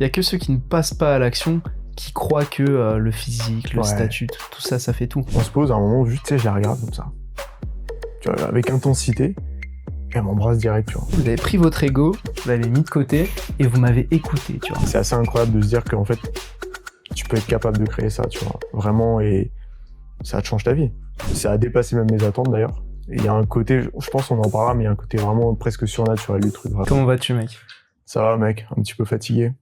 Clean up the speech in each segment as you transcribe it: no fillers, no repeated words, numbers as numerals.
Il y a que ceux qui ne passent pas à l'action qui croient que le physique, le statut, tout ça, ça fait tout. On se pose à un moment, juste, tu sais, je la regarde comme ça. Tu vois, avec intensité, et elle m'embrasse direct, tu vois. Vous avez pris votre ego, vous l'avez mis de côté, et vous m'avez écouté, tu vois. C'est assez incroyable de se dire qu'en fait, tu peux être capable de créer ça, tu vois. Vraiment, et ça te change ta vie. Ça a dépassé même mes attentes, d'ailleurs. Et il y a un côté, je pense qu'on en parlera, mais il y a un côté vraiment presque surnaturel du truc. Vraiment. Comment vas-tu, mec? Ça va, mec, un petit peu fatigué.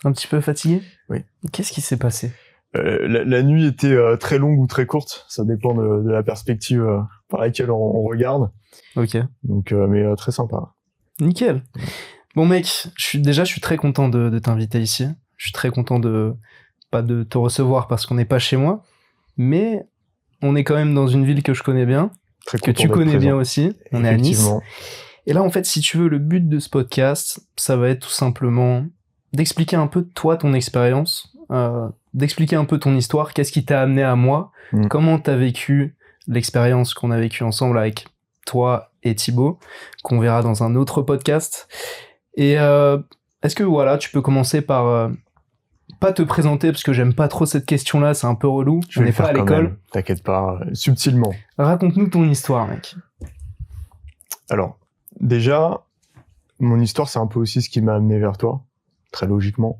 Un petit peu fatigué? Oui. Qu'est-ce qui s'est passé? La nuit était très longue ou très courte, ça dépend de la perspective par laquelle on regarde. Ok. Donc, mais très sympa. Nickel. Bon mec, je suis très content de t'inviter ici. Je suis très content pas de te recevoir parce qu'on n'est pas chez moi, mais on est quand même dans une ville que je connais bien, Très que tu connais bien aussi. On est à Nice. Et là, en fait, si tu veux, le but de ce podcast, ça va être tout simplement d'expliquer un peu toi, ton expérience, d'expliquer un peu ton histoire, qu'est-ce qui t'a amené à moi, comment t'as vécu l'expérience qu'on a vécue ensemble avec toi et Thibaut, qu'on verra dans un autre podcast. Et est-ce que voilà, tu peux commencer par pas te présenter parce que j'aime pas trop cette question-là, c'est un peu relou. Je n'ai pas à l'école. T'inquiète pas, subtilement. Raconte-nous ton histoire, mec. Alors, déjà, mon histoire, c'est un peu aussi ce qui m'a amené vers toi, très logiquement.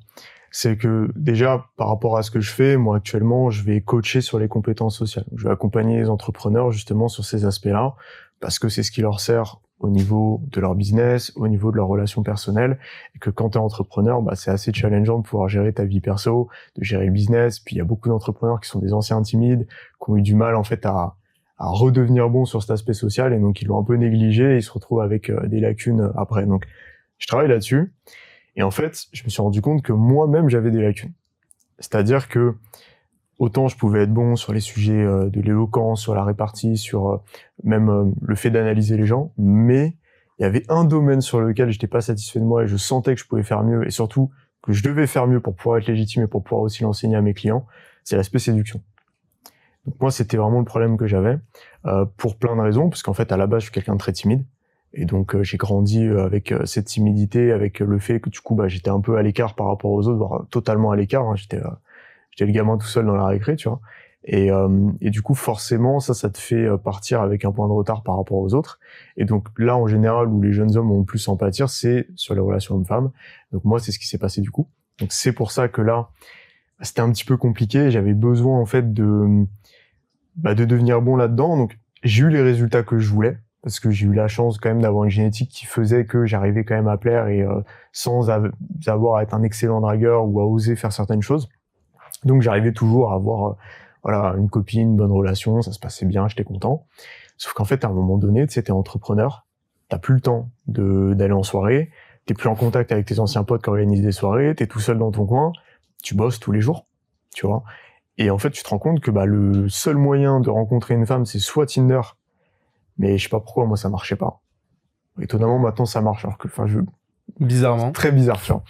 C'est que déjà, par rapport à ce que je fais, moi actuellement, je vais coacher sur les compétences sociales. Je vais accompagner les entrepreneurs justement sur ces aspects-là, parce que c'est ce qui leur sert au niveau de leur business, au niveau de leurs relations personnelles, et que quand tu es entrepreneur, bah, c'est assez challengeant de pouvoir gérer ta vie perso, de gérer le business. Puis il y a beaucoup d'entrepreneurs qui sont des anciens timides, qui ont eu du mal en fait à redevenir bons sur cet aspect social, et donc ils l'ont un peu négligé et ils se retrouvent avec des lacunes après. Donc je travaille là-dessus. Et en fait, je me suis rendu compte que moi-même, j'avais des lacunes. C'est-à-dire que autant je pouvais être bon sur les sujets de l'éloquence, sur la répartie, sur même le fait d'analyser les gens, mais il y avait un domaine sur lequel j'étais pas satisfait de moi et je sentais que je pouvais faire mieux et surtout que je devais faire mieux pour pouvoir être légitime et pour pouvoir aussi l'enseigner à mes clients, c'est l'aspect séduction. Donc moi, c'était vraiment le problème que j'avais pour plein de raisons, parce qu'en fait, à la base, je suis quelqu'un de très timide. Et donc j'ai grandi avec cette timidité, avec le fait que du coup j'étais un peu à l'écart par rapport aux autres, voire totalement à l'écart. Hein. J'étais le gamin tout seul dans la récré, tu vois. Et du coup forcément ça te fait partir avec un point de retard par rapport aux autres. Et donc là en général où les jeunes hommes ont le plus en pâtir, c'est sur les relations hommes-femmes. Donc moi c'est ce qui s'est passé du coup. Donc c'est pour ça que là c'était un petit peu compliqué. J'avais besoin en fait de devenir bon là-dedans. Donc j'ai eu les résultats que je voulais. Parce que j'ai eu la chance quand même d'avoir une génétique qui faisait que j'arrivais quand même à plaire et sans avoir à être un excellent dragueur ou à oser faire certaines choses. Donc j'arrivais toujours à avoir une copine, une bonne relation, ça se passait bien, j'étais content. Sauf qu'en fait à un moment donné, tu sais, t'es entrepreneur, t'as plus le temps d'aller en soirée, t'es plus en contact avec tes anciens potes qui organisent des soirées, t'es tout seul dans ton coin, tu bosses tous les jours, tu vois. Et en fait tu te rends compte que le seul moyen de rencontrer une femme, c'est soit Tinder. Mais je sais pas pourquoi, moi, ça marchait pas. Étonnamment, maintenant, ça marche. Alors que, bizarrement. C'est très bizarre, tu vois.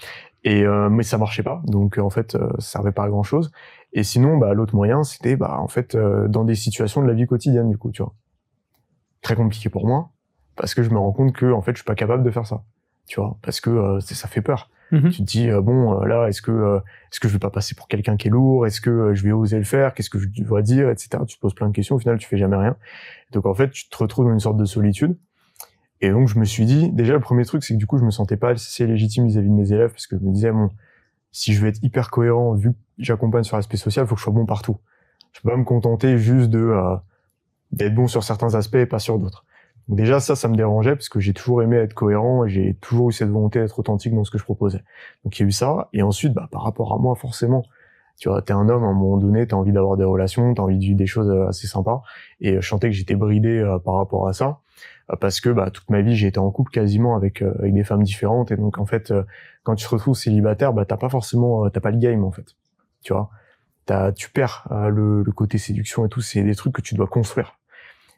Et, mais ça marchait pas. Donc, en fait, ça servait pas à grand chose. Et sinon, l'autre moyen, c'était, en fait, dans des situations de la vie quotidienne, du coup, tu vois. Très compliqué pour moi. Parce que je me rends compte que, en fait, je suis pas capable de faire ça. Tu vois. Parce que, ça fait peur. Tu te dis, là, est-ce que je vais pas passer pour quelqu'un qui est lourd? Est-ce que je vais oser le faire? Qu'est-ce que je dois dire? Etc. Tu te poses plein de questions. Au final, tu fais jamais rien. Donc, en fait, tu te retrouves dans une sorte de solitude. Et donc, je me suis dit, déjà, le premier truc, c'est que du coup, je me sentais pas assez légitime vis-à-vis de mes élèves parce que je me disais, si je veux être hyper cohérent, vu que j'accompagne sur l'aspect social, il faut que je sois bon partout. Je peux pas me contenter juste d'être bon sur certains aspects et pas sur d'autres. Donc déjà, ça me dérangeait parce que j'ai toujours aimé être cohérent et j'ai toujours eu cette volonté d'être authentique dans ce que je proposais. Donc il y a eu ça. Et ensuite, par rapport à moi, forcément, tu vois, t'es un homme, à un moment donné, t'as envie d'avoir des relations, t'as envie de vivre des choses assez sympas. Et je sentais que j'étais bridé par rapport à ça. Parce que toute ma vie, j'ai été en couple quasiment avec des femmes différentes. Et donc, en fait, quand tu te retrouves célibataire, t'as pas forcément, t'as pas le game, en fait. Tu vois, tu perds le côté séduction et tout. C'est des trucs que tu dois construire.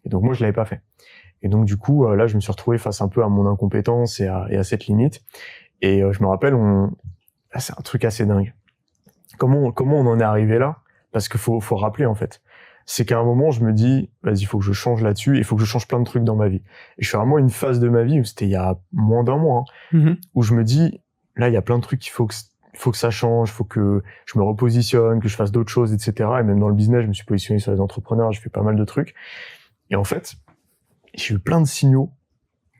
Et donc, moi, je l'avais pas fait. Et donc du coup, là, je me suis retrouvé face un peu à mon incompétence et à cette limite. Et je me rappelle, c'est un truc assez dingue. Comment on en est arrivé là? Parce qu'il faut rappeler en fait. C'est qu'à un moment, je me dis, vas-y, il faut que je change là-dessus, il faut que je change plein de trucs dans ma vie. Et je suis vraiment à une phase de ma vie où c'était il y a moins d'un mois, où je me dis, là, il y a plein de trucs qu'il faut que faut que ça change, faut que je me repositionne, que je fasse d'autres choses, etc. Et même dans le business, je me suis positionné sur les entrepreneurs, j'ai fait pas mal de trucs. Et en fait, j'ai eu plein de signaux.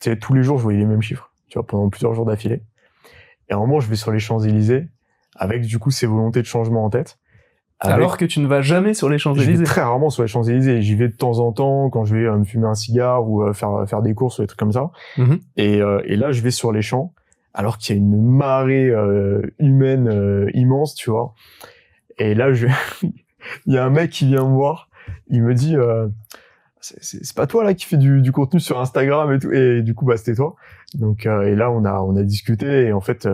Tu sais, tous les jours, je voyais les mêmes chiffres, tu vois, pendant plusieurs jours d'affilée. Et à un moment, je vais sur les Champs-Élysées avec, du coup, ces volontés de changement en tête. Alors que tu ne vas jamais sur les Champs-Élysées. Je vais très rarement sur les Champs-Élysées. J'y vais de temps en temps quand je vais me fumer un cigare ou faire des courses ou des trucs comme ça. Et là, je vais sur les champs alors qu'il y a une marée humaine immense, tu vois. Et là, il y a un mec qui vient me voir. Il me dit c'est pas toi là qui fais du contenu sur Instagram et tout. Et du coup, c'était toi. Donc et là, on a discuté. Et en fait,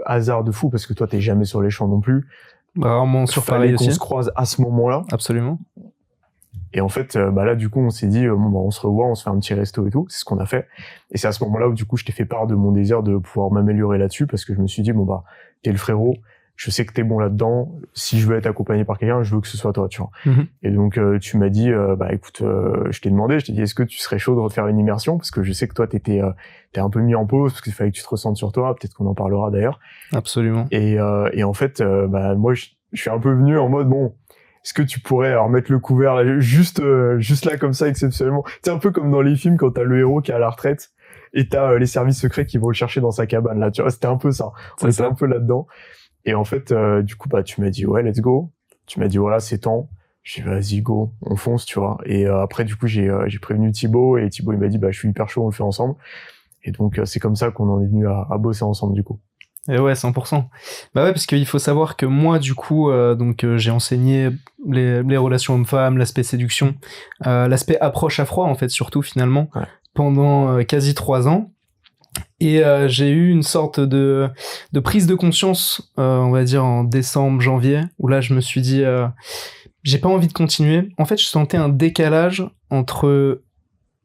hasard de fou parce que toi, t'es jamais sur les champs non plus. Rarement sur Paris aussi. Qu'on se croise à ce moment-là. Absolument. Et en fait, là, du coup, on s'est dit, on se revoit, on se fait un petit resto et tout. C'est ce qu'on a fait. Et c'est à ce moment-là où, du coup, je t'ai fait part de mon désir de pouvoir m'améliorer là-dessus parce que je me suis dit, t'es le frérot. Je sais que t'es bon là-dedans. Si je veux être accompagné par quelqu'un, je veux que ce soit toi, tu vois. Et donc, tu m'as dit, écoute, je t'ai demandé, je t'ai dit, est-ce que tu serais chaud de refaire une immersion? Parce que je sais que toi, t'es un peu mis en pause parce qu'il fallait que tu te ressentes sur toi. Peut-être qu'on en parlera d'ailleurs. Absolument. Et en fait, moi, je suis un peu venu en mode, est-ce que tu pourrais alors mettre le couvert là, juste là comme ça exceptionnellement. C'est un peu comme dans les films quand t'as le héros qui est à la retraite et t'as les services secrets qui vont le chercher dans sa cabane là, tu vois, c'était un peu ça. On était un peu là-dedans. Et en fait, du coup, tu m'as dit ouais, let's go. Tu m'as dit voilà, c'est temps. J'ai dit vas-y go, on fonce, tu vois. Et après du coup, j'ai prévenu Thibaut et Thibaut il m'a dit je suis hyper chaud, on le fait ensemble. Et donc c'est comme ça qu'on en est venu à bosser ensemble du coup. Et ouais, 100%. Ouais, parce qu'il faut savoir que moi, du coup, j'ai enseigné les relations hommes-femmes, l'aspect séduction, l'aspect approche à froid, en fait, surtout, finalement, pendant quasi 3 ans. Et j'ai eu une sorte de prise de conscience, on va dire, en décembre, janvier, où là, je me suis dit, j'ai pas envie de continuer. En fait, je sentais un décalage entre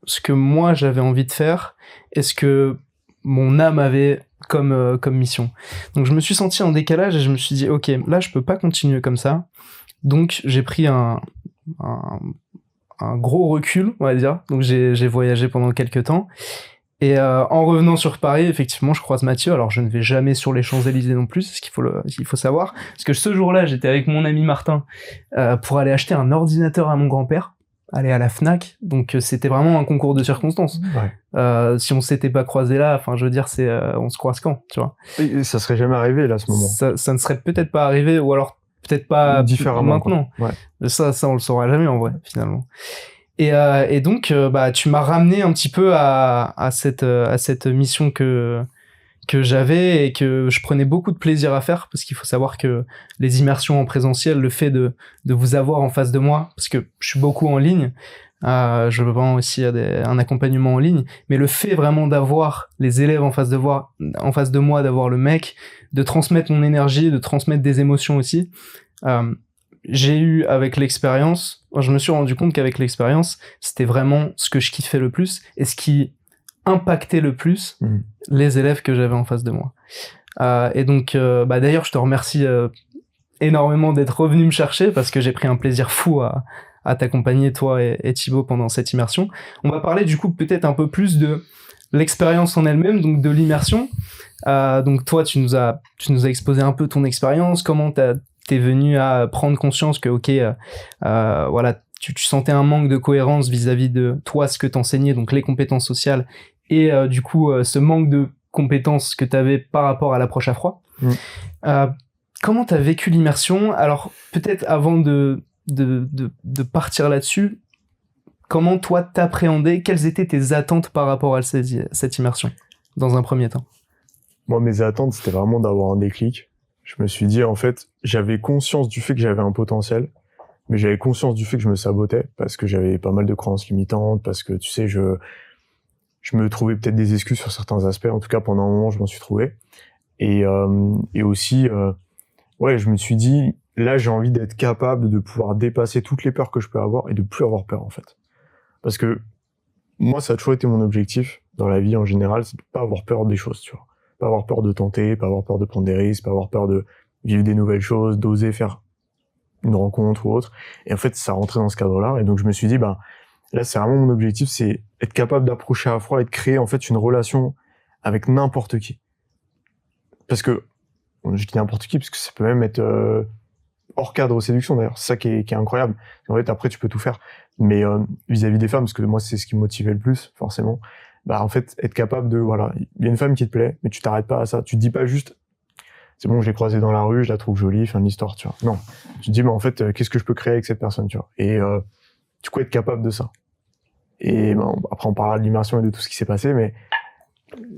ce que moi, j'avais envie de faire et ce que mon âme avait comme mission. Donc je me suis senti en décalage et je me suis dit ok, là je peux pas continuer comme ça. Donc j'ai pris un gros recul, on va dire. Donc j'ai voyagé pendant quelques temps et en revenant sur Paris, effectivement, je croise Mathieu. Alors je ne vais jamais sur les Champs-Élysées non plus, c'est ce qu'il faut savoir, parce que ce jour-là, j'étais avec mon ami Martin pour aller acheter un ordinateur à mon grand-père. Aller à la Fnac, donc c'était vraiment un concours de circonstances. Si on s'était pas croisé là, enfin je veux dire, on se croise quand, tu vois. Et ça serait jamais arrivé là à ce moment. Ça ne serait peut-être pas arrivé, ou alors peut-être pas différemment maintenant. Ça on le saura jamais en vrai finalement. Et donc tu m'as ramené un petit peu à cette mission que j'avais et que je prenais beaucoup de plaisir à faire, parce qu'il faut savoir que les immersions en présentiel, le fait de vous avoir en face de moi, parce que je suis beaucoup en ligne, je vends aussi un accompagnement en ligne, mais le fait vraiment d'avoir les élèves en face de moi, d'avoir le mec, de transmettre mon énergie, de transmettre des émotions aussi, j'ai eu avec l'expérience, je me suis rendu compte qu'avec l'expérience, c'était vraiment ce que je kiffais le plus et ce qui impactait le plus les élèves que j'avais en face de moi. Et donc, d'ailleurs, je te remercie énormément d'être revenu me chercher, parce que j'ai pris un plaisir fou à t'accompagner, toi et Thibaut, pendant cette immersion. On va parler du coup peut-être un peu plus de l'expérience en elle-même, donc de l'immersion. Donc toi, tu nous as exposé un peu ton expérience, comment t'es venu à prendre conscience que voilà, tu sentais un manque de cohérence vis-à-vis de toi, ce que t'enseignais, donc les compétences sociales, et du coup ce manque de compétences que t'avais par rapport à l'approche à froid. Comment t'as vécu l'immersion? Alors peut-être avant de partir là-dessus, comment toi t'appréhendais, quelles étaient tes attentes par rapport à cette immersion dans un premier temps? Moi, mes attentes, c'était vraiment d'avoir un déclic. Je me suis dit, en fait, j'avais conscience du fait que j'avais un potentiel, mais j'avais conscience du fait que je me sabotais, parce que j'avais pas mal de croyances limitantes, parce que, tu sais, je me trouvais peut-être des excuses sur certains aspects. En tout cas, pendant un moment, je m'en suis trouvé. Et aussi, je me suis dit, là, j'ai envie d'être capable de pouvoir dépasser toutes les peurs que je peux avoir et de plus avoir peur, en fait. Parce que moi, ça a toujours été mon objectif dans la vie en général, c'est de pas avoir peur des choses, tu vois. Pas avoir peur de tenter, pas avoir peur de prendre des risques, pas avoir peur de vivre des nouvelles choses, d'oser faire une rencontre ou autre. Et en fait, ça rentrait dans ce cadre-là. Et donc, je me suis dit, là, c'est vraiment mon objectif, c'est être capable d'approcher à froid et de créer, en fait, une relation avec n'importe qui. Parce que je dis n'importe qui, parce que ça peut même être hors cadre séduction d'ailleurs. C'est ça qui est incroyable. En fait, après, tu peux tout faire. Mais vis-à-vis des femmes, parce que moi, c'est ce qui me motivait le plus, forcément. Bah, en fait, être capable de, voilà, il y a une femme qui te plaît, mais tu t'arrêtes pas à ça. Tu te dis pas juste, c'est bon, je l'ai croisée dans la rue, je la trouve jolie, fin de l'histoire, tu vois. Non. Tu te dis, mais en fait, qu'est-ce que je peux créer avec cette personne, tu vois. Et du coup, être capable de ça. Et bon, après, on parlera de l'immersion et de tout ce qui s'est passé, mais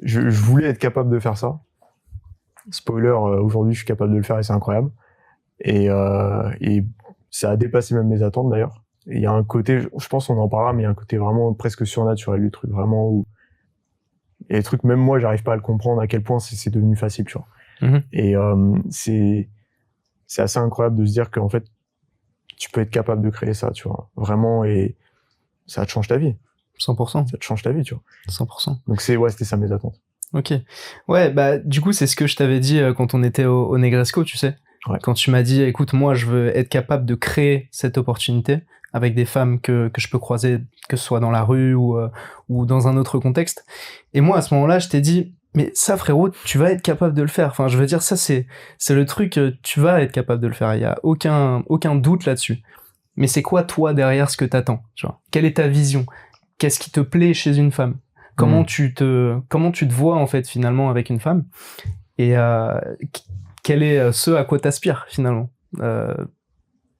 je voulais être capable de faire ça. Spoiler, aujourd'hui, je suis capable de le faire et c'est incroyable. Et ça a dépassé même mes attentes d'ailleurs. Il y a un côté, je pense qu'on en parlera, mais il y a un côté vraiment presque surnaturel du truc, vraiment où il y a des trucs, même moi, j'arrive pas à le comprendre à quel point c'est devenu facile, tu vois. Mm-hmm. Et c'est assez incroyable de se dire qu'en fait, tu peux être capable de créer ça, tu vois, vraiment, et ça te change ta vie. 100%. Ça te change ta vie, tu vois. 100%. Donc c'était ça mes attentes. Ok. Ouais, bah du coup, c'est ce que je t'avais dit quand on était au Negresco, tu sais. Ouais. Quand tu m'as dit, écoute, moi, je veux être capable de créer cette opportunité avec des femmes que je peux croiser, que ce soit dans la rue ou dans un autre contexte. Et moi, à ce moment-là, je t'ai dit, mais ça, frérot, tu vas être capable de le faire. Enfin, je veux dire, ça, c'est le truc, tu vas être capable de le faire. Il y a aucun doute là-dessus. Mais c'est quoi, toi, derrière ce que t'attends, tu vois? Quelle est ta vision? Qu'est-ce qui te plaît chez une femme? Comment tu te vois, en fait, finalement, avec une femme? Et quel est ce à quoi t'aspires, finalement,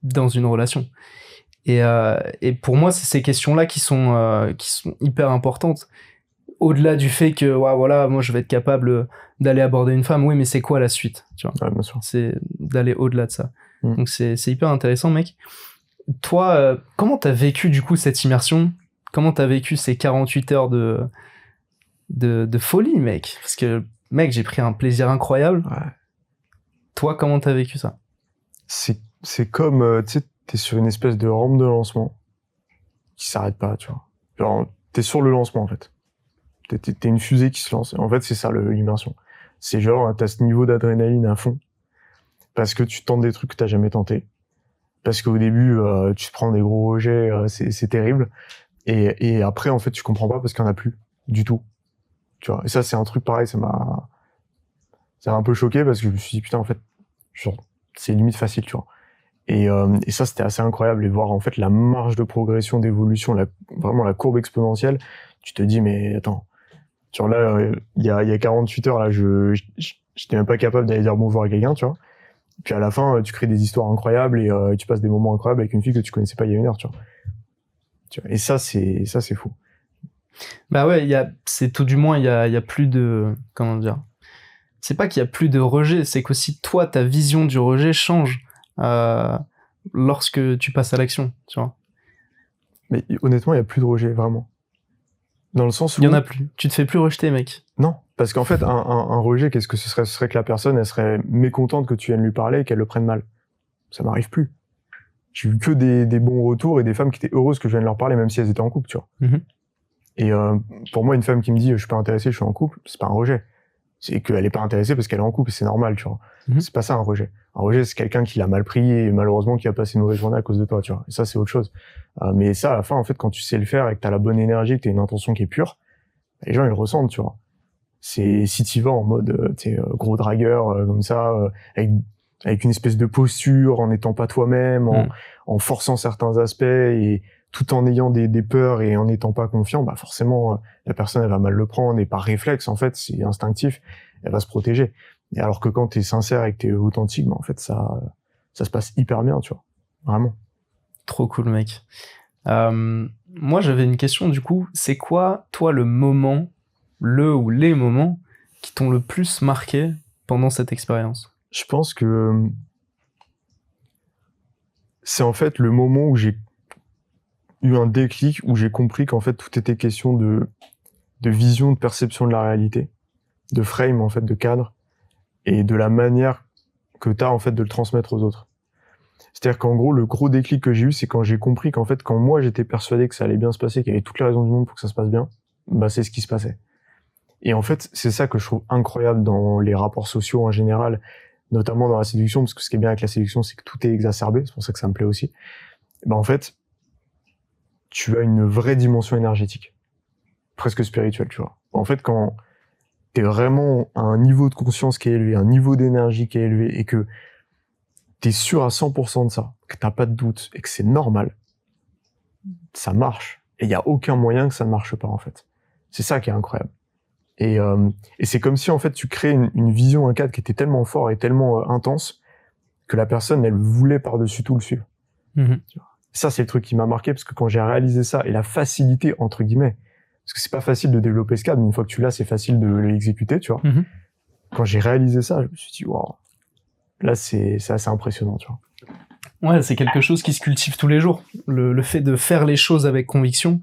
dans une relation? Et pour moi, c'est ces questions-là qui sont hyper importantes. Au-delà du fait que, ouais, voilà, moi, je vais être capable d'aller aborder une femme, oui, mais c'est quoi la suite, tu vois? Ouais, bien sûr. C'est d'aller au-delà de ça. Donc, c'est hyper intéressant, mec. Toi, comment t'as vécu, du coup, cette immersion? Comment t'as vécu ces 48 heures de folie, mec? Parce que, mec, j'ai pris un plaisir incroyable. Ouais. Toi, comment t'as vécu ça? C'est comme, tu sais, t'es sur une espèce de rampe de lancement qui s'arrête pas, tu vois. Genre, t'es sur le lancement, en fait. T'es une fusée qui se lance. En fait, c'est ça, l'immersion. C'est genre, t'as ce niveau d'adrénaline à fond. Parce que tu tentes des trucs que t'as jamais tenté. Parce qu'au début, tu te prends des gros rejets, c'est terrible. Et après, en fait, tu comprends pas parce qu'il y en a plus. Du tout. Tu vois. Et ça, c'est un truc pareil, ça m'a un peu choqué parce que je me suis dit, putain, en fait, genre, c'est limite facile, tu vois. Et ça, c'était assez incroyable, et voir, en fait, la marge de progression, d'évolution, vraiment la courbe exponentielle. Tu te dis, mais attends, genre là, il y a 48 heures, là, j'étais même pas capable d'aller dire bonjour à quelqu'un, tu vois. Et puis à la fin, tu crées des histoires incroyables et tu passes des moments incroyables avec une fille que tu connaissais pas il y a une heure, tu vois. Et ça, c'est fou. Bah ouais, c'est tout du moins, il y a plus de, comment dire, c'est pas qu'il y a plus de rejet, c'est qu'aussi toi, ta vision du rejet change lorsque tu passes à l'action, tu vois. Mais honnêtement, il y a plus de rejet, vraiment. Dans le sens où... Il y en a plus. Tu te fais plus rejeter, mec. Non, parce qu'en fait, un rejet, qu'est-ce que ce serait? Ce serait que la personne, elle serait mécontente que tu viennes lui parler et qu'elle le prenne mal. Ça m'arrive plus. J'ai eu que des bons retours et des femmes qui étaient heureuses que je vienne leur parler, même si elles étaient en couple, tu vois. Mm-hmm. Et pour moi, une femme qui me dit je suis pas intéressé, je suis en couple, c'est pas un rejet. C'est qu'elle est pas intéressée parce qu'elle est en couple, et c'est normal, tu vois. Mm-hmm. C'est pas ça un rejet. Un rejet, c'est quelqu'un qui l'a mal pris et malheureusement qui a passé une mauvaise journée à cause de toi, tu vois. Et ça, c'est autre chose. Mais ça, à la fin, en fait, quand tu sais le faire et que t'as la bonne énergie, que t'as une intention qui est pure, les gens, ils le ressentent, tu vois. C'est si t'y vas en mode, gros dragueur, comme ça, avec une espèce de posture, en n'étant pas toi-même, en forçant certains aspects et tout en ayant des peurs et en n'étant pas confiant, bah forcément la personne elle va mal le prendre et par réflexe en fait, c'est instinctif, elle va se protéger. Et alors que quand t'es sincère et que t'es authentique, bah en fait ça se passe hyper bien, tu vois. Vraiment. Trop cool, mec. Moi j'avais une question du coup, c'est quoi toi le moment, ou les moments qui t'ont le plus marqué pendant cette expérience? Je pense que c'est en fait le moment où j'ai eu un déclic, où j'ai compris qu'en fait tout était question de vision, de perception de la réalité, de frame en fait, de cadre, et de la manière que t'as en fait de le transmettre aux autres. C'est-à-dire qu'en gros, le gros déclic que j'ai eu, c'est quand j'ai compris qu'en fait, quand moi j'étais persuadé que ça allait bien se passer, qu'il y avait toutes les raisons du monde pour que ça se passe bien, bah c'est ce qui se passait. Et en fait, c'est ça que je trouve incroyable dans les rapports sociaux en général, notamment dans la séduction, parce que ce qui est bien avec la séduction, c'est que tout est exacerbé, c'est pour ça que ça me plaît aussi. Bah en fait, tu as une vraie dimension énergétique, presque spirituelle, tu vois. En fait, quand t'es vraiment à un niveau de conscience qui est élevé, un niveau d'énergie qui est élevé, et que t'es sûr à 100% de ça, que t'as pas de doute, et que c'est normal, ça marche. Et il y a aucun moyen que ça ne marche pas, en fait. C'est ça qui est incroyable. Et c'est comme si, en fait, tu crées une vision, un cadre qui était tellement fort et tellement intense que la personne, elle voulait par-dessus tout le suivre. Ça, c'est le truc qui m'a marqué, parce que quand j'ai réalisé ça, et la facilité, entre guillemets, parce que c'est pas facile de développer ce cadre, mais une fois que tu l'as, c'est facile de l'exécuter, tu vois. Quand j'ai réalisé ça, je me suis dit, waouh, là, c'est assez impressionnant, tu vois. Ouais, c'est quelque chose qui se cultive tous les jours. Le fait de faire les choses avec conviction,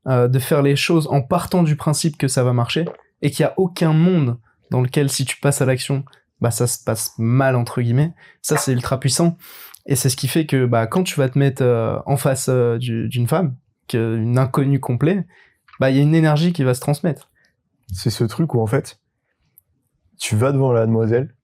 de faire les choses en partant du principe que ça va marcher, et qu'il y a aucun monde dans lequel, si tu passes à l'action, bah, ça se passe mal, entre guillemets. Ça, c'est ultra puissant. Et c'est ce qui fait que, bah, quand tu vas te mettre en face d'une femme, une inconnue complète, bah, il y a une énergie qui va se transmettre. C'est ce truc où, en fait, tu vas devant la demoiselle,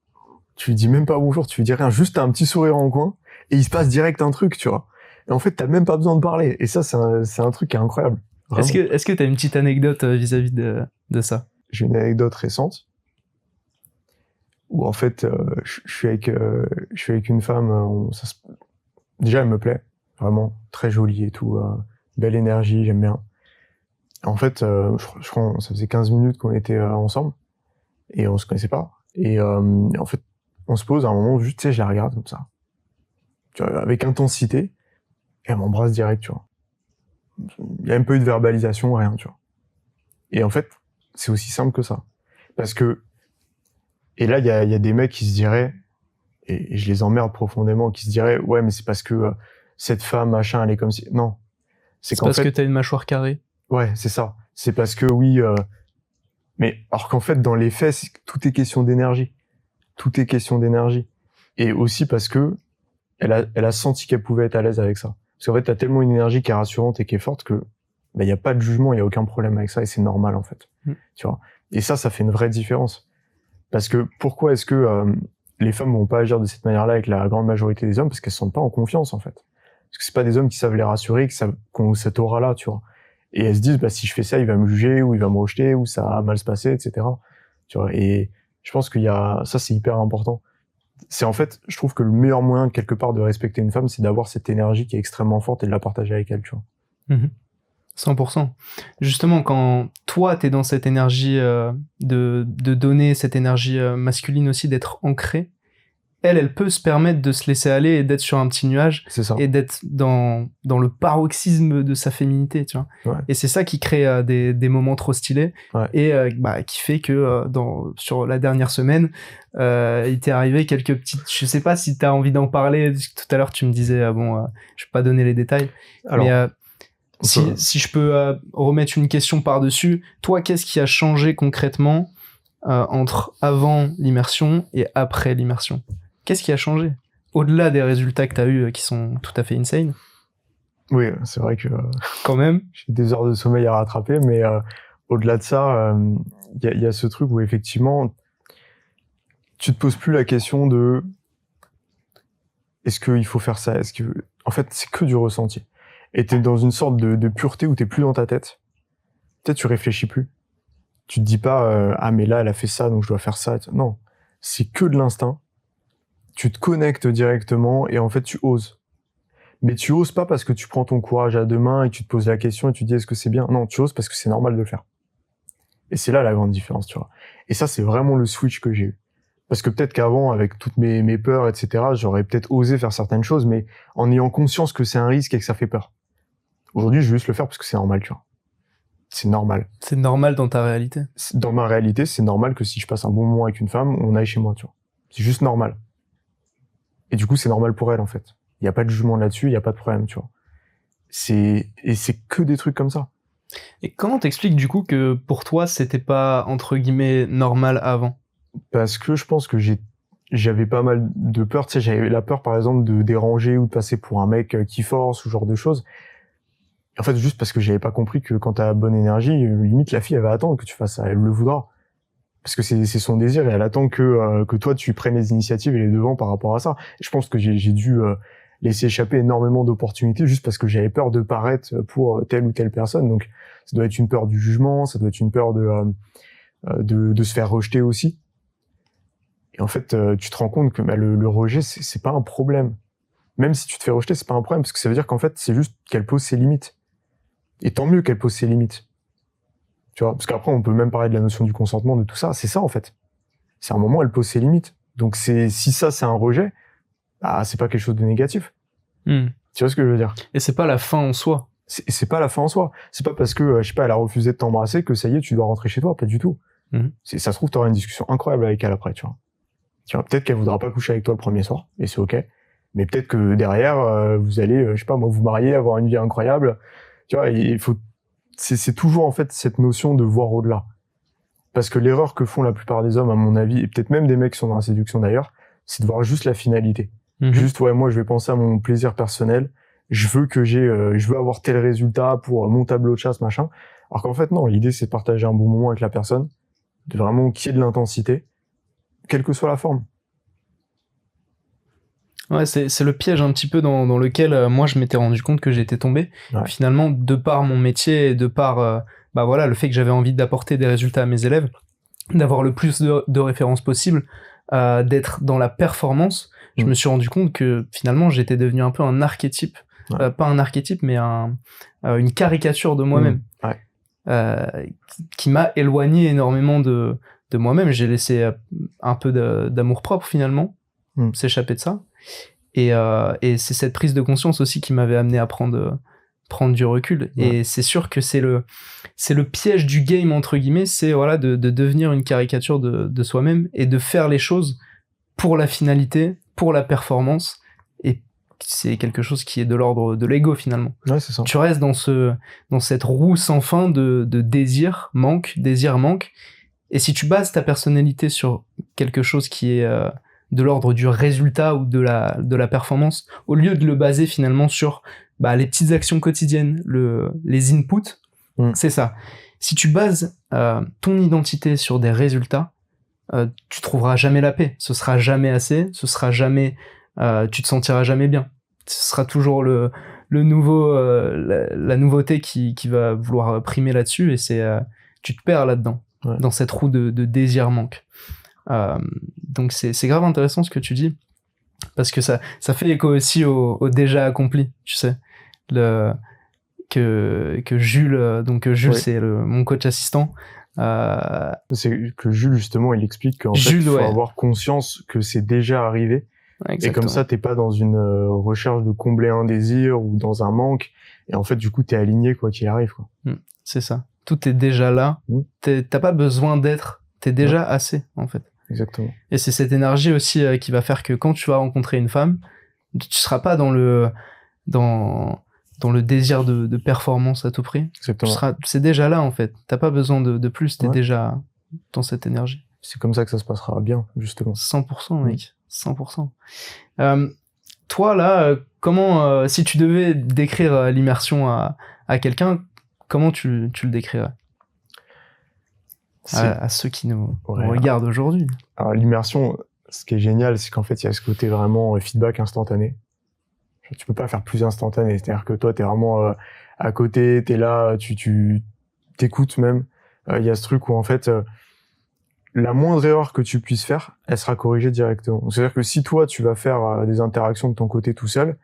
tu lui dis même pas bonjour, tu lui dis rien, juste t'as un petit sourire en coin, et il se passe direct un truc, tu vois. Et en fait, t'as même pas besoin de parler. Et ça, c'est un truc qui est incroyable. Est-ce que t'as une petite anecdote vis-à-vis de ça? J'ai une anecdote récente où, en fait, je suis avec une femme, déjà, elle me plaît, vraiment, très jolie et tout, belle énergie, j'aime bien. En fait, je crois ça faisait 15 minutes qu'on était ensemble, et on se connaissait pas. Et en fait, on se pose à un moment, juste, tu sais, je la regarde comme ça, tu vois, avec intensité, et elle m'embrasse direct, tu vois. Il y a un peu eu de verbalisation, rien, tu vois. Et en fait, c'est aussi simple que ça. Parce que, et là, il y a des mecs qui se diraient, et je les emmerde profondément, qui se diraient, ouais, mais c'est parce que cette femme, machin, elle est comme si... Non. C'est parce que t'as une mâchoire carrée. Ouais, c'est ça. C'est parce que, oui... Mais alors qu'en fait, dans les faits, tout est question d'énergie. Tout est question d'énergie. Et aussi parce que elle a senti qu'elle pouvait être à l'aise avec ça. Parce qu'en fait, t'as tellement une énergie qui est rassurante et qui est forte que bah, y a pas de jugement, il y a aucun problème avec ça, et c'est normal, en fait. Tu vois. Et ça fait une vraie différence. Parce que pourquoi est-ce que les femmes vont pas agir de cette manière-là avec la grande majorité des hommes? Parce qu'elles se sentent pas en confiance, en fait. Parce que c'est pas des hommes qui savent les rassurer, qui ont cette aura-là, tu vois. Et elles se disent, bah, si je fais ça, il va me juger, ou il va me rejeter, ou ça va mal se passer, etc. Tu vois. Et je pense ça, c'est hyper important. C'est, en fait, je trouve que le meilleur moyen, quelque part, de respecter une femme, c'est d'avoir cette énergie qui est extrêmement forte et de la partager avec elle, tu vois. 100%. Justement, quand toi, t'es dans cette énergie de donner cette énergie masculine aussi, d'être ancrée, elle peut se permettre de se laisser aller et d'être sur un petit nuage. C'est ça. Et d'être dans le paroxysme de sa féminité, tu vois. Ouais. Et c'est ça qui crée des moments trop stylés. Ouais. Et qui fait que sur la dernière semaine, il t'est arrivé quelques petites... Je sais pas si t'as envie d'en parler. Tout à l'heure, tu me disais, je vais pas donner les détails. Alors, mais si je peux remettre une question par-dessus, toi, qu'est-ce qui a changé concrètement entre avant l'immersion et après l'immersion? Qu'est-ce qui a changé? Au-delà des résultats que tu as eus qui sont tout à fait insane. Oui, c'est vrai que... Quand même. J'ai des heures de sommeil à rattraper, mais au-delà de ça, y a ce truc où effectivement, tu te poses plus la question de est-ce qu'il faut faire ça? En fait, c'est que du ressenti. Et t'es dans une sorte de pureté où t'es plus dans ta tête. Peut-être tu réfléchis plus. Tu te dis pas ah mais là elle a fait ça donc je dois faire ça. Non, c'est que de l'instinct. Tu te connectes directement et en fait tu oses. Mais tu oses pas parce que tu prends ton courage à deux mains et tu te poses la question et tu te dis est-ce que c'est bien? Non, tu oses parce que c'est normal de le faire. Et c'est là la grande différence, tu vois. Et ça, c'est vraiment le switch que j'ai eu. Parce que peut-être qu'avant, avec toutes mes peurs, etc., j'aurais peut-être osé faire certaines choses, mais en ayant conscience que c'est un risque et que ça fait peur. Aujourd'hui, je veux juste le faire parce que c'est normal, tu vois. C'est normal. C'est normal dans ta réalité. Dans ma réalité, c'est normal que si je passe un bon moment avec une femme, on aille chez moi, tu vois. C'est juste normal. Et du coup, c'est normal pour elle, en fait. Il n'y a pas de jugement là-dessus, il n'y a pas de problème, tu vois. Et c'est que des trucs comme ça. Et comment t'expliques, du coup, que pour toi, c'était pas, entre guillemets, normal avant? Parce que je pense que j'avais pas mal de peur. Tu sais, j'avais la peur, par exemple, de déranger ou de passer pour un mec qui force, ou ce genre de choses. En fait, juste parce que j'avais pas compris que quand t'as bonne énergie, limite, la fille, elle va attendre que tu fasses ça. Elle le voudra. Parce que c'est son désir et elle attend que toi, tu prennes les initiatives et les devants par rapport à ça. Et je pense que j'ai dû laisser échapper énormément d'opportunités juste parce que j'avais peur de paraître pour telle ou telle personne. Donc, ça doit être une peur du jugement, ça doit être une peur de se faire rejeter aussi. Et en fait, tu te rends compte que le rejet, c'est pas un problème. Même si tu te fais rejeter, c'est pas un problème, parce que ça veut dire qu'en fait, c'est juste qu'elle pose ses limites. Et tant mieux qu'elle pose ses limites. Tu vois, parce qu'après, on peut même parler de la notion du consentement, de tout ça. C'est ça, en fait. C'est un moment où elle pose ses limites. Donc, si ça, c'est un rejet, bah, c'est pas quelque chose de négatif. Tu vois ce que je veux dire? Et c'est pas la fin en soi. C'est pas la fin en soi. C'est pas parce que, je sais pas, elle a refusé de t'embrasser que ça y est, tu dois rentrer chez toi. Pas du tout. Ça se trouve, t'auras une discussion incroyable avec elle après, tu vois. Peut-être qu'elle voudra pas coucher avec toi le premier soir, et c'est ok. Mais peut-être que derrière, vous allez, je sais pas, moi, vous marier, avoir une vie incroyable. Tu vois, il faut, c'est toujours, en fait, cette notion de voir au-delà. Parce que l'erreur que font la plupart des hommes, à mon avis, et peut-être même des mecs qui sont dans la séduction d'ailleurs, c'est de voir juste la finalité. Juste, ouais, moi, je vais penser à mon plaisir personnel. Je veux avoir tel résultat pour mon tableau de chasse, machin. Alors qu'en fait, non, l'idée, c'est de partager un bon moment avec la personne, de vraiment qu'il y ait de l'intensité, quelle que soit la forme. Ouais, c'est le piège un petit peu dans lequel moi je m'étais rendu compte que j'étais tombé. Ouais. Finalement, de par mon métier et de par bah voilà, le fait que j'avais envie d'apporter des résultats à mes élèves, d'avoir le plus de références possible, d'être dans la performance, je me suis rendu compte que finalement j'étais devenu un peu un archétype, pas un archétype mais une caricature de moi-même, qui m'a éloigné énormément de moi-même. J'ai laissé un peu d'amour-propre finalement s'échapper de ça. Et c'est cette prise de conscience aussi qui m'avait amené à prendre du recul. Et c'est sûr que c'est le piège du game, entre guillemets, c'est voilà, de devenir une caricature de soi-même et de faire les choses pour la finalité, pour la performance. Et c'est quelque chose qui est de l'ordre de l'ego finalement. Ouais, c'est ça. Tu restes dans cette roue sans fin de désir, manque. Et si tu bases ta personnalité sur quelque chose qui est de l'ordre du résultat ou de la performance, au lieu de le baser finalement sur les petites actions quotidiennes, les inputs, c'est ça. Si tu bases ton identité sur des résultats, tu trouveras jamais la paix. Ce sera jamais assez, tu te sentiras jamais bien. Ce sera toujours la nouveauté qui va vouloir primer là-dessus, et tu te perds là-dedans, dans cette roue de désir-manque. Donc c'est grave intéressant ce que tu dis, parce que ça fait écho aussi au déjà accompli, tu sais, que Jules, c'est mon coach assistant, c'est que Jules justement il explique qu'en fait il faut avoir conscience que c'est déjà arrivé. Exactement. Et comme ça t'es pas dans une recherche de combler un désir ou dans un manque, et en fait du coup t'es aligné quoi qu'il arrive, quoi. C'est ça, tout est déjà là. T'as pas besoin d'être, t'es déjà assez en fait. Exactement. Et c'est cette énergie aussi qui va faire que quand tu vas rencontrer une femme, tu seras pas dans le désir de performance à tout prix. Exactement. C'est déjà là en fait. T'as pas besoin de plus, t'es déjà dans cette énergie. C'est comme ça que ça se passera bien, justement. 100%, mec. 100%. Toi là, comment, si tu devais décrire l'immersion à quelqu'un, comment tu le décrirais? À ceux qui nous regardent aujourd'hui. Alors l'immersion, ce qui est génial, c'est qu'en fait il y a ce côté vraiment feedback instantané. Tu peux pas faire plus instantané, c'est-à-dire que toi t'es vraiment à côté, t'es là, tu t'écoutes même. Il y a ce truc où en fait la moindre erreur que tu puisses faire, elle sera corrigée directement. C'est-à-dire que si toi tu vas faire des interactions de ton côté tout seul,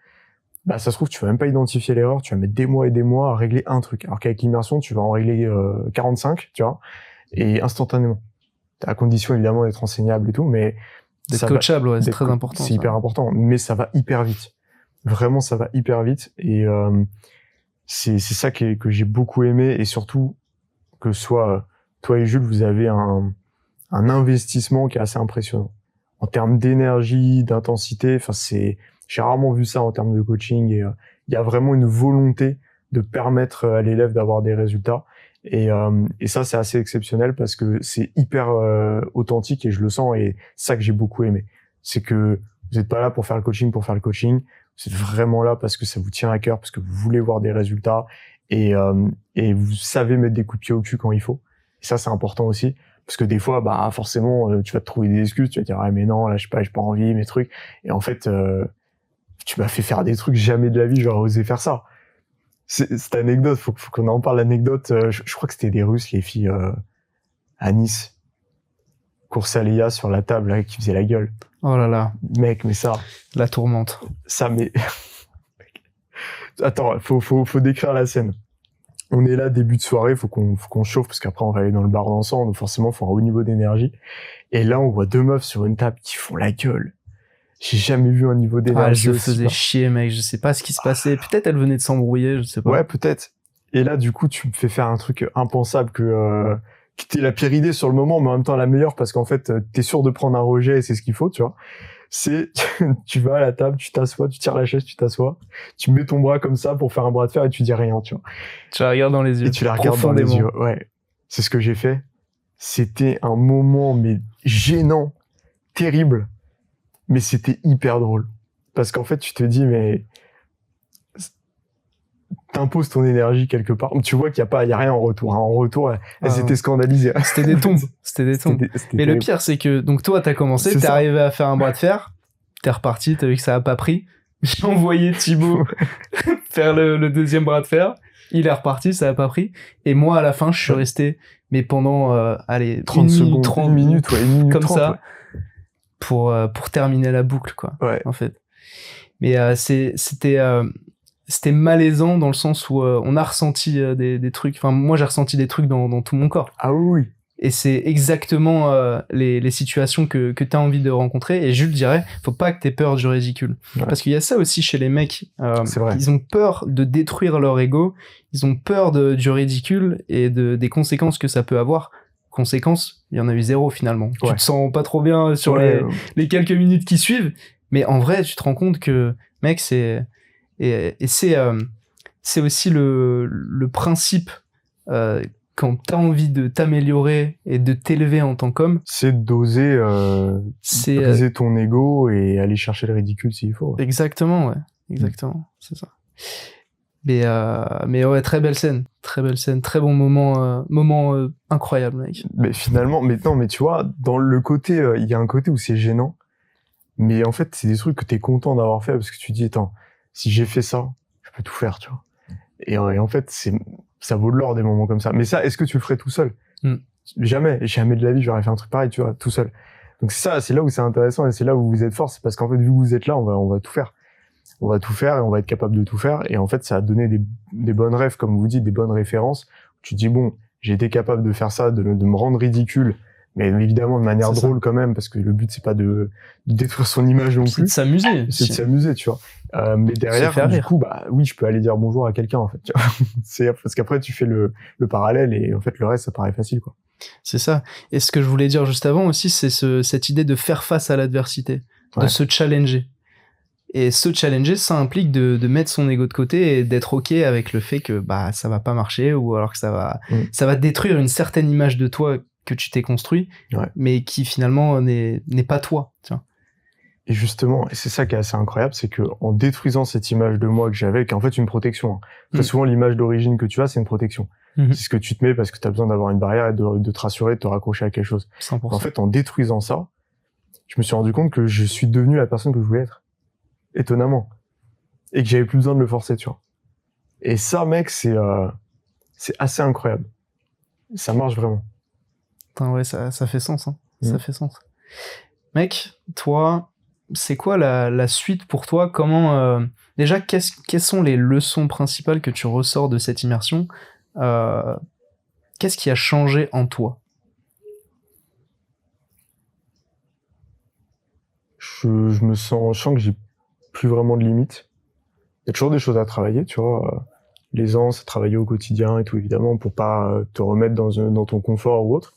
ça se trouve tu vas même pas identifier l'erreur, tu vas mettre des mois et des mois à régler un truc. Alors qu'avec l'immersion, tu vas en régler 45, tu vois. Et instantanément. À condition évidemment d'être enseignable et tout, mais d'être coachable, c'est très important. C'est hyper important, mais ça va hyper vite. Vraiment, ça va hyper vite, et c'est ça que j'ai beaucoup aimé, et surtout que soit toi et Jules, vous avez un investissement qui est assez impressionnant en termes d'énergie, d'intensité. Enfin, j'ai rarement vu ça en termes de coaching, et il y a vraiment une volonté de permettre à l'élève d'avoir des résultats. Et ça, c'est assez exceptionnel parce que c'est hyper authentique, et je le sens, et c'est ça que j'ai beaucoup aimé. C'est que vous n'êtes pas là pour faire le coaching, vous êtes vraiment là parce que ça vous tient à cœur, parce que vous voulez voir des résultats, et vous savez mettre des coups de pied au cul quand il faut. Et ça, c'est important aussi, parce que des fois, forcément, tu vas te trouver des excuses, tu vas dire, mais non, là, je sais pas, j'ai pas envie, mes trucs. Et en fait, tu m'as fait faire des trucs, jamais de la vie j'aurais osé faire ça. Cette anecdote, faut qu'on en parle, l'anecdote, je crois que c'était des Russes, les filles, à Nice. Course à Léa sur la table, là, qui faisait la gueule. Oh là là. Mec, mais ça... La tourmente. Ça, mais... Attends, faut décrire la scène. On est là, début de soirée, faut qu'on chauffe, parce qu'après, on va aller dans le bar ensemble, donc forcément, faut un haut niveau d'énergie. Et là, on voit deux meufs sur une table qui font la gueule. J'ai jamais vu un niveau d'énergie aussi. Ah, elle se faisait chier, mec, je sais pas ce qui se passait. Peut-être elle venait de s'embrouiller, je sais pas. Ouais, peut-être. Et là, du coup, tu me fais faire un truc impensable qui était la pire idée sur le moment, mais en même temps la meilleure, parce qu'en fait, t'es sûr de prendre un rejet et c'est ce qu'il faut, tu vois. C'est, tu vas à la table, tu t'assois, tu tires la chaise, tu t'assois, tu mets ton bras comme ça pour faire un bras de fer et tu dis rien, tu vois. Tu la regardes dans les yeux. Et tu la regardes dans les yeux, ouais. C'est ce que j'ai fait. C'était un moment, mais gênant, terrible, mais c'était hyper drôle. Parce qu'en fait, tu te dis, mais t'imposes ton énergie quelque part. Tu vois qu'il y a rien en retour. Hein. En retour, elles s'étaient scandalisées. C'était des tombes. C'était mais le pire, c'est que, donc toi, t'as commencé, t'es arrivé à faire un bras de fer, t'es reparti, t'as vu que ça a pas pris. J'ai envoyé Thibaut faire le deuxième bras de fer. Il est reparti, ça a pas pris. Et moi, à la fin, je suis resté, mais pendant, 30 secondes, 30 minutes, ouais, 1 minute comme 30, ça, ouais. pour terminer la boucle, quoi. Ouais. En fait. Mais, c'était malaisant dans le sens où on a ressenti des trucs. Enfin, moi, j'ai ressenti des trucs dans tout mon corps. Ah oui. Et c'est exactement les situations que t'as envie de rencontrer. Et Jules dirait, faut pas que t'aies peur du ridicule. Ouais. Parce qu'il y a ça aussi chez les mecs. C'est vrai. Ils ont peur de détruire leur ego. Ils ont peur du ridicule et des conséquences que ça peut avoir. Conséquences, il y en a eu zéro finalement. Ouais. Tu te sens pas trop bien sur les quelques minutes qui suivent. Mais en vrai, tu te rends compte que, mec, c'est aussi le principe quand t'as envie de t'améliorer et de t'élever en tant qu'homme, c'est d'oser briser ton ego et aller chercher le ridicule s'il faut. Ouais. Exactement, ouais, exactement, c'est ça. Mais ouais, très belle scène, très bon moment incroyable, mec. Mais finalement, mais tu vois, dans le côté, il y a un côté où c'est gênant, mais en fait, c'est des trucs que t'es content d'avoir fait parce que tu dis, attends, si j'ai fait ça, je peux tout faire, tu vois. Et en fait, ça vaut de l'or des moments comme ça. Mais ça, est-ce que tu le ferais tout seul? Jamais de la vie, j'aurais fait un truc pareil, tu vois, tout seul. Donc c'est là où c'est intéressant et c'est là où vous êtes fort, c'est parce qu'en fait, vu que vous êtes là, on va tout faire. On va tout faire et on va être capable de tout faire. Et en fait, ça a donné des bonnes rêves, comme vous dites, des bonnes références. Tu te dis, bon, j'ai été capable de faire ça, de me rendre ridicule, mais évidemment de manière drôle quand même, parce que le but, c'est pas de détruire son image non plus. C'est de s'amuser. C'est de s'amuser, tu vois. Mais derrière, du coup, bah oui, je peux aller dire bonjour à quelqu'un, en fait. Tu vois. C'est parce qu'après, tu fais le parallèle et en fait, le reste, ça paraît facile, quoi. C'est ça. Et ce que je voulais dire juste avant aussi, c'est cette idée de faire face à l'adversité, de se challenger. Et se challenger, ça implique de mettre son ego de côté et d'être ok avec le fait que bah ça va pas marcher ou alors que ça va détruire une certaine image de toi que tu t'es construit, mais qui finalement n'est pas toi. Tiens. Et justement, et c'est ça qui est assez incroyable, c'est que en détruisant cette image de moi que j'avais, qui est en fait une protection. Hein. Très souvent, l'image d'origine que tu as, c'est une protection. C'est ce que tu te mets parce que tu as besoin d'avoir une barrière et de te rassurer, de te raccrocher à quelque chose. 100%. En fait, en détruisant ça, je me suis rendu compte que je suis devenu la personne que je voulais être. Étonnamment. Et que j'avais plus besoin de le forcer, tu vois. Et ça, mec, c'est assez incroyable. Ça marche vraiment. Putain, ouais, ça fait sens, hein. Ça fait sens. Mec, toi, c'est quoi la suite pour toi? Comment, déjà, quelles sont les leçons principales que tu ressors de cette immersion? Qu'est-ce qui a changé en toi? Je sens que j'ai plus vraiment de limites. Il y a toujours des choses à travailler, tu vois. L'aisance, à travailler au quotidien et tout, évidemment, pour pas te remettre dans ton confort ou autre.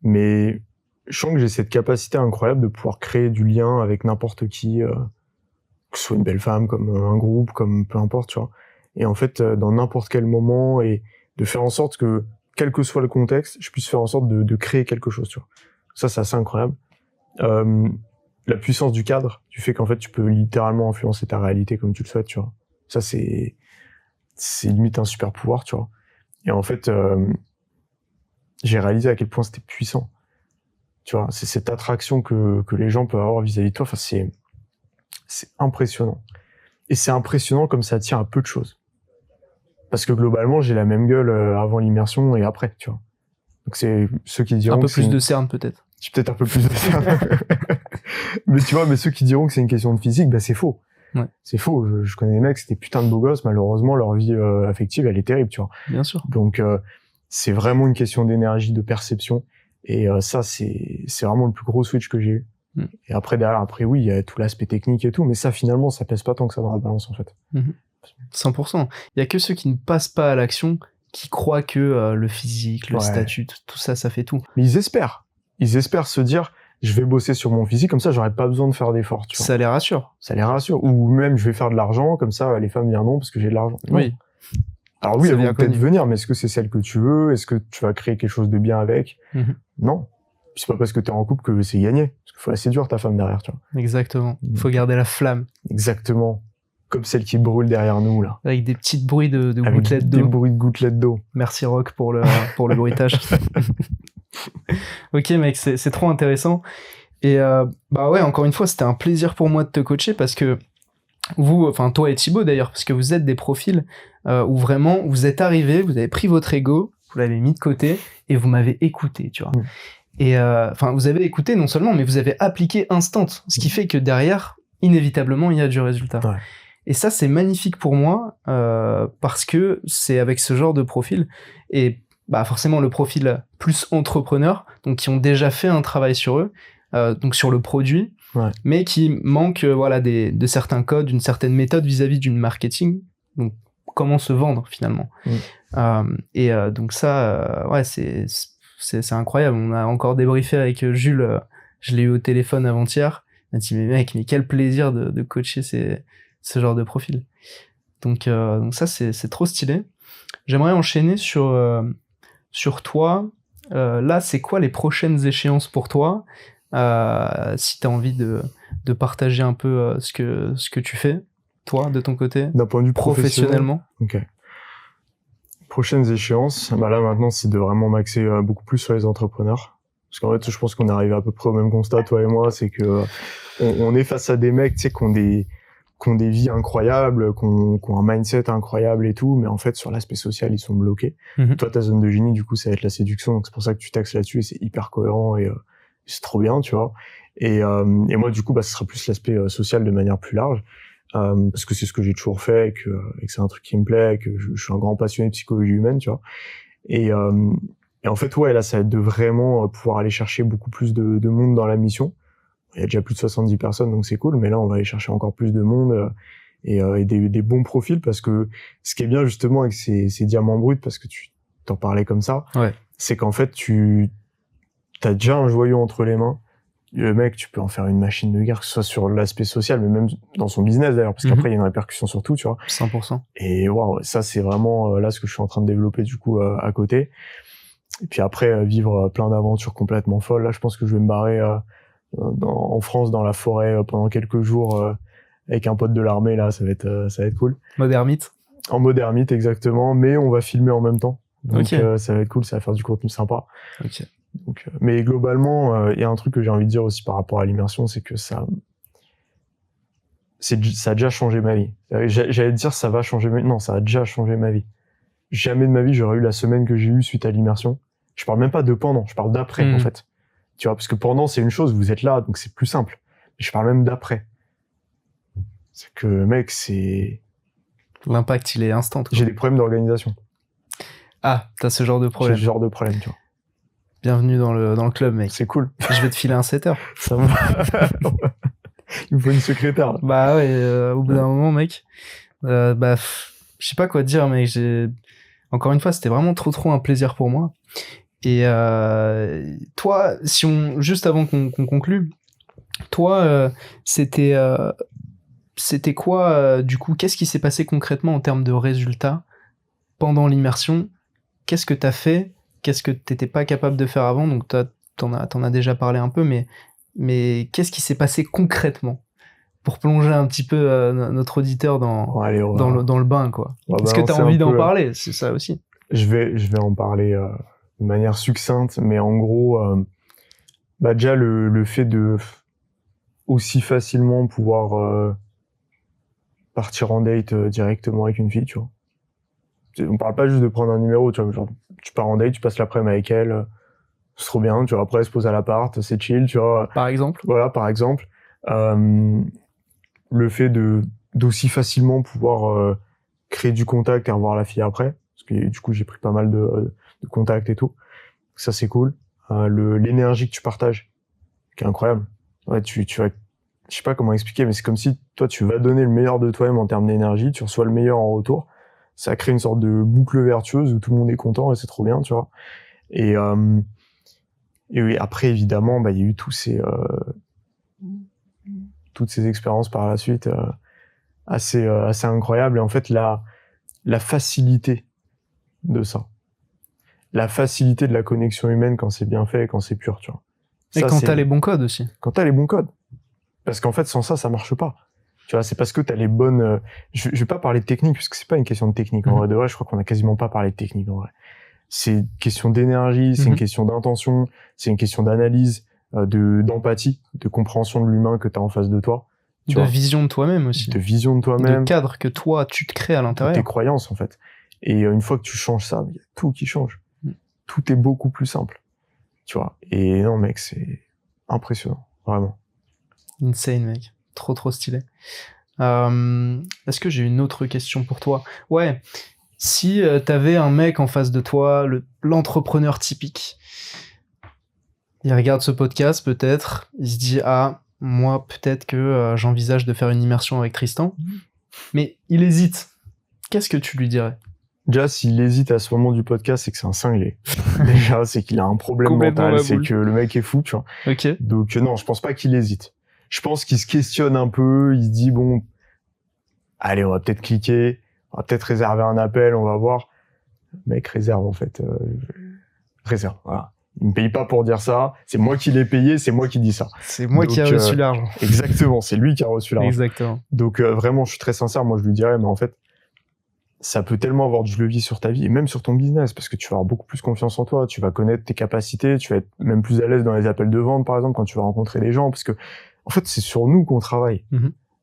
Mais je sens que j'ai cette capacité incroyable de pouvoir créer du lien avec n'importe qui, que ce soit une belle femme, comme un groupe, comme peu importe, tu vois. Et en fait, dans n'importe quel moment, et de faire en sorte que, quel que soit le contexte, je puisse faire en sorte de créer quelque chose, tu vois. Ça, c'est assez incroyable. La puissance du cadre, du fait qu'en fait, tu peux littéralement influencer ta réalité comme tu le souhaites, tu vois. Ça, c'est limite un super pouvoir, tu vois. Et en fait, j'ai réalisé à quel point c'était puissant. Tu vois, c'est cette attraction que les gens peuvent avoir vis-à-vis de toi. Enfin, c'est impressionnant. Et c'est impressionnant comme ça tient à peu de choses. Parce que globalement, j'ai la même gueule avant l'immersion et après, tu vois. Donc c'est ceux qui diront un peu plus de cernes peut-être. Peut-être un peu plus de cernes. Mais tu vois, ceux qui diront que c'est une question de physique, bah c'est faux. Ouais. C'est faux. Je connais des mecs, c'était putain de beaux gosses, malheureusement leur vie affective elle est terrible, tu vois. Bien sûr. Donc c'est vraiment une question d'énergie, de perception. Et ça, c'est vraiment le plus gros switch que j'ai eu. Et après, oui, il y a tout l'aspect technique et tout, mais ça, finalement, ça pèse pas tant que ça dans la balance, en fait. 100%. Il y a que ceux qui ne passent pas à l'action qui croient que le physique, le statut, tout ça, ça fait tout. Mais ils espèrent se dire, je vais bosser sur mon physique, comme ça, j'aurai pas besoin de faire d'efforts, tu vois. Ça les rassure. Ça les rassure. Ou même, je vais faire de l'argent, comme ça, les femmes viendront parce que j'ai de l'argent. Oui. Alors oui, elles vont peut-être venir, mais est-ce que c'est celle que tu veux? Est-ce que tu vas créer quelque chose de bien avec? Non. C'est pas parce que t'es en couple que c'est gagné. Parce qu'il faut la séduire, ta femme, derrière, tu vois. Exactement. Faut garder la flamme. Exactement. Comme celle qui brûle derrière nous, là. Avec des petits bruits de gouttelettes d'eau. Des bruits de gouttelettes d'eau. Merci Rock pour le bruitage. Ok, mec, c'est trop intéressant. Et bah ouais, encore une fois, c'était un plaisir pour moi de te coacher parce que vous, enfin toi et Thibaut d'ailleurs, parce que vous êtes des profils où vraiment vous êtes arrivés, vous avez pris votre ego, vous l'avez mis de côté et vous m'avez écouté, tu vois. Et enfin, vous avez écouté non seulement, mais vous avez appliqué instant, ce qui fait que derrière, inévitablement, il y a du résultat. Ouais. Et ça, c'est magnifique pour moi parce que c'est avec ce genre de profil et bah forcément le profil plus entrepreneur, donc qui ont déjà fait un travail sur eux, donc sur le produit, mais qui manquent voilà de certains codes, d'une certaine méthode vis-à-vis du marketing, donc comment se vendre finalement. Donc ça, ouais, c'est incroyable. On a encore débriefé avec Jules, je l'ai eu au téléphone avant-hier, il m'a dit mais mec, mais quel plaisir de coacher ce genre de profil. Donc ça c'est trop stylé. J'aimerais enchaîner sur toi. Là, c'est quoi les prochaines échéances pour toi? Si tu as envie de partager un peu ce que tu fais, toi, de ton côté, d'un point de vue professionnellement. Ok. Prochaines échéances, bah là maintenant, c'est de vraiment m'axer beaucoup plus sur les entrepreneurs. Parce qu'en fait, je pense qu'on est arrivé à peu près au même constat, toi et moi, c'est que on est face à des mecs, tu sais, qui ont des vies incroyables, qui ont un mindset incroyable et tout, mais en fait, sur l'aspect social, ils sont bloqués. Toi, ta zone de génie, du coup, ça va être la séduction, donc c'est pour ça que tu t'axes là-dessus et c'est hyper cohérent et c'est trop bien, tu vois. Et moi, du coup, bah, ce sera plus l'aspect social de manière plus large, parce que c'est ce que j'ai toujours fait et que c'est un truc qui me plaît, que je suis un grand passionné de psychologie humaine, tu vois. Et en fait, ouais, là, ça va être de vraiment pouvoir aller chercher beaucoup plus de monde dans la mission. Il y a déjà plus de 70 personnes, donc c'est cool, mais là, on va aller chercher encore plus de monde et des bons profils, parce que ce qui est bien, justement, avec ces diamants bruts, parce que tu t'en parlais comme ça, c'est qu'en fait, t'as déjà un joyau entre les mains. Le mec, tu peux en faire une machine de guerre, que ce soit sur l'aspect social, mais même dans son business, d'ailleurs, parce qu'après, il y a une répercussion sur tout, tu vois. 100%. Et waouh, ça, c'est vraiment là ce que je suis en train de développer, du coup, à côté. Et puis après, vivre plein d'aventures complètement folles. Là, je pense que je vais me barrer en France, dans la forêt, pendant quelques jours, avec un pote de l'armée, là, ça va être cool. Mode ermite. En mode ermite, exactement, mais on va filmer en même temps. Donc, ça va être cool, ça va faire du contenu sympa. Donc, mais globalement, il y a un truc que j'ai envie de dire aussi par rapport à l'immersion, c'est que ça a déjà changé ma vie. J'allais dire ça va changer ma vie. Non, ça a déjà changé ma vie. Jamais de ma vie j'aurais eu la semaine que j'ai eue suite à l'immersion. Je parle même pas de pendant, je parle d'après, en fait. Tu vois, parce que pendant, c'est une chose, vous êtes là, donc c'est plus simple. Mais je parle même d'après. C'est que, mec, l'impact, il est instant. J'ai des problèmes d'organisation. Ah, t'as ce genre de problème. J'ai ce genre de problème, tu vois. Bienvenue dans le club, mec. C'est cool. Je vais te filer un setter. Ça va. Il me faut une secrétaire, là. Bah ouais, au bout d'un moment, mec. Je sais pas quoi te dire, mec. Encore une fois, c'était vraiment trop un plaisir pour moi. Et toi, juste avant qu'on conclue, toi, c'était quoi, du coup, qu'est-ce qui s'est passé concrètement en termes de résultats pendant l'immersion? Qu'est-ce que t'as fait? Qu'est-ce que t'étais pas capable de faire avant? Donc t'en as déjà parlé un peu, mais qu'est-ce qui s'est passé concrètement pour plonger un petit peu notre auditeur dans le bain, quoi? Est-ce que t'as envie d'en parler? C'est ça aussi. Je vais en parler de manière succincte, mais en gros, déjà le fait de aussi facilement pouvoir partir en date directement avec une fille, tu vois. On parle pas juste de prendre un numéro, tu vois, genre tu pars en date, tu passes l'après-midi avec elle, c'est trop bien, tu vois. Après, elle se pose à l'appart, c'est chill, tu vois. Par exemple. Voilà, par exemple. Le fait d'aussi facilement pouvoir créer du contact et revoir la fille après, parce que du coup, j'ai pris pas mal de contacts et tout. Ça, c'est cool. L'énergie que tu partages, qui est incroyable. Ouais, tu vas, je sais pas comment expliquer, mais c'est comme si toi, tu vas donner le meilleur de toi-même en termes d'énergie, tu reçois le meilleur en retour. Ça crée une sorte de boucle vertueuse où tout le monde est content et c'est trop bien, tu vois. Et oui, après, évidemment, il y a eu toutes ces expériences par la suite assez incroyables. Et en fait, la facilité de ça, la facilité de la connexion humaine quand c'est bien fait et quand c'est pur, tu vois. Et quand t'as les bons codes aussi. Quand t'as les bons codes. Parce qu'en fait, sans ça marche pas. Tu vois, c'est parce que t'as les bonnes... Je vais pas parler de technique, parce que c'est pas une question de technique. En vrai, de vrai, je crois qu'on a quasiment pas parlé de technique, en vrai. C'est une question d'énergie, c'est une question d'intention, c'est une question d'analyse, d'empathie, de compréhension de l'humain que t'as en face de toi. De vision de toi-même aussi. De vision de toi-même. De cadre que toi, tu te crées à l'intérieur. Tes croyances, en fait. Et une fois que tu changes ça, il y a tout qui change. Tout est beaucoup plus simple. Tu vois. Et non, mec, c'est impressionnant. Vraiment. Insane, mec. Trop stylé. Est-ce que j'ai une autre question pour toi? Ouais. Si t'avais un mec en face de toi, l'entrepreneur typique, il regarde ce podcast peut-être, il se dit moi peut-être que j'envisage de faire une immersion avec Tristan, mais il hésite. Qu'est-ce que tu lui dirais? Déjà, s'il hésite à ce moment du podcast, c'est que c'est un cinglé. Déjà, c'est qu'il a un problème mental, c'est que le mec est fou, tu vois. Ok. Donc non, je pense pas qu'il hésite. Je pense qu'il se questionne un peu, il se dit bon, allez, on va peut-être cliquer, on va peut-être réserver un appel, on va voir. Mec, réserve en fait, réserve. Voilà. Il me paye pas pour dire ça, c'est moi qui l'ai payé, c'est moi qui dis ça. C'est moi qui ai reçu l'argent. Exactement, c'est lui qui a reçu l'argent. Exactement. Donc vraiment, je suis très sincère, moi je lui dirais, mais en fait, ça peut tellement avoir du levier sur ta vie et même sur ton business, parce que tu vas avoir beaucoup plus confiance en toi, tu vas connaître tes capacités, tu vas être même plus à l'aise dans les appels de vente, par exemple, quand tu vas rencontrer les gens, parce que en fait, c'est sur nous qu'on travaille.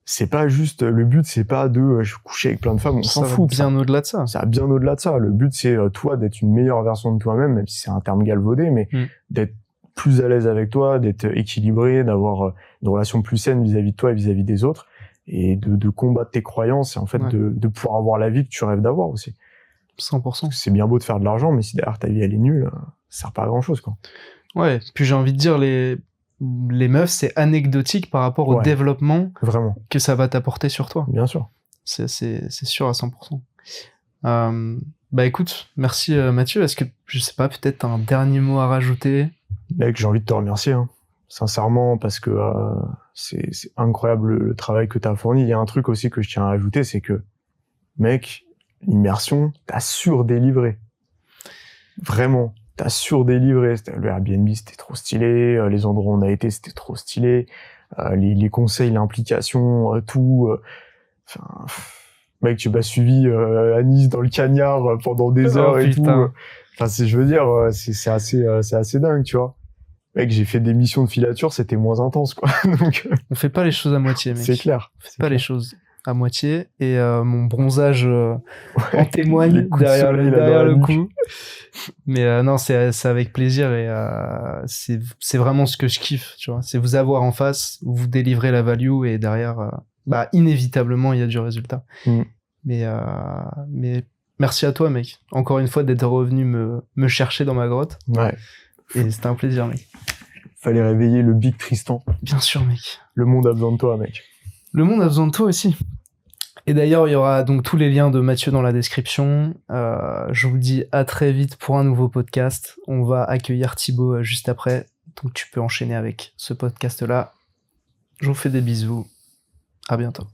C'est pas juste, le but, c'est pas je coucher avec plein de femmes, on s'en fout. Bien au-delà de ça. Ça va bien au-delà de ça. Le but, c'est toi d'être une meilleure version de toi-même, même si c'est un terme galvaudé, mais d'être plus à l'aise avec toi, d'être équilibré, d'avoir une relation plus saine vis-à-vis de toi et vis-à-vis des autres, et de combattre tes croyances et en fait de pouvoir avoir la vie que tu rêves d'avoir aussi. 100%. C'est bien beau de faire de l'argent, mais si derrière ta vie elle est nulle, ça sert pas à grand-chose, quoi. Ouais, puis j'ai envie de dire, les meufs, c'est anecdotique par rapport au développement vraiment que ça va t'apporter sur toi. Bien sûr. C'est sûr à 100%. Écoute, merci Mathieu. Est-ce que, je sais pas, peut-être t'as un dernier mot à rajouter? Mec, j'ai envie de te remercier, sincèrement, parce que c'est incroyable le travail que t'as fourni. Il y a un truc aussi que je tiens à ajouter, c'est que, mec, l'immersion, t'as surdélivré. Vraiment. T'as surdélivré. Le Airbnb, c'était trop stylé. Les endroits où on a été, c'était trop stylé. Les conseils, l'implication, tout. Mec, tu m'as suivi à Nice dans le cagnard pendant des heures et tout. Enfin, je veux dire, c'est assez dingue, tu vois. Mec, j'ai fait des missions de filature, c'était moins intense, quoi. Donc, on fait pas les choses à moitié, mec. C'est clair. On fait pas les choses à moitié, et mon bronzage en témoigne derrière le cou. Mais non, c'est avec plaisir, et c'est vraiment ce que je kiffe, tu vois. C'est vous avoir en face, vous délivrez la value, et derrière, inévitablement, il y a du résultat. Mais merci à toi, mec. Encore une fois, d'être revenu me chercher dans ma grotte. Ouais. Et c'était un plaisir, mec. Fallait réveiller le Big Tristan. Bien sûr, mec. Le monde a besoin de toi, mec. Le monde a besoin de toi aussi. Et d'ailleurs, il y aura donc tous les liens de Mathieu dans la description. Je vous dis à très vite pour un nouveau podcast. On va accueillir Thibaut juste après. Donc tu peux enchaîner avec ce podcast-là. Je vous fais des bisous. À bientôt.